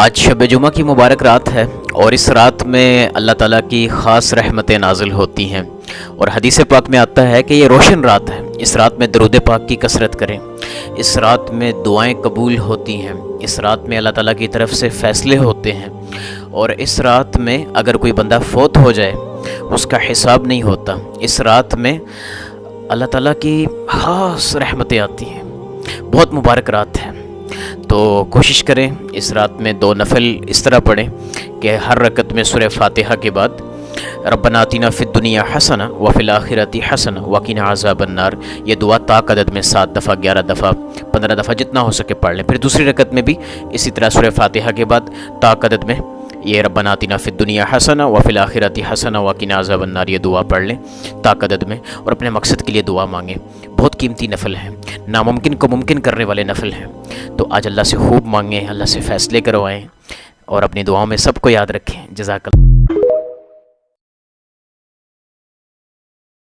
آج شب جمعہ کی مبارک رات ہے اور اس رات میں اللہ تعالیٰ کی خاص رحمتیں نازل ہوتی ہیں، اور حدیث پاک میں آتا ہے کہ یہ روشن رات ہے۔ اس رات میں درود پاک کی کثرت کریں، اس رات میں دعائیں قبول ہوتی ہیں، اس رات میں اللہ تعالیٰ کی طرف سے فیصلے ہوتے ہیں، اور اس رات میں اگر کوئی بندہ فوت ہو جائے اس کا حساب نہیں ہوتا۔ اس رات میں اللہ تعالیٰ کی خاص رحمتیں آتی ہیں، بہت مبارک رات ہے۔ تو کوشش کریں اس رات میں 2 نفل اس طرح پڑھیں کہ ہر رکعت میں سورہ فاتحہ کے بعد ربنا آتنا فی الدنیا حسنہ وفی الآخرۃ حسنہ وقنا عذاب النار، یہ دعا طاق عدد میں 7 دفعہ 11 دفعہ 15 دفعہ جتنا ہو سکے پڑھ لیں۔ پھر دوسری رکعت میں بھی اسی طرح سورہ فاتحہ کے بعد طاق عدد میں یہ ربنا آتنا فی الدنیا حسنہ وفی الآخرۃ حسنہ وقنا عذاب النار یہ دعا پڑھ لیں طاق عدد میں، اور اپنے مقصد کے لیے دعا مانگیں۔ بہت قیمتی نفل ہیں، ناممکن کو ممکن کرنے والے نفل ہیں، تو آج اللہ سے خوب مانگیں، اللہ سے فیصلے کروائیں، اور اپنی دعاؤں میں سب کو یاد رکھیں۔ جزاک اللہ۔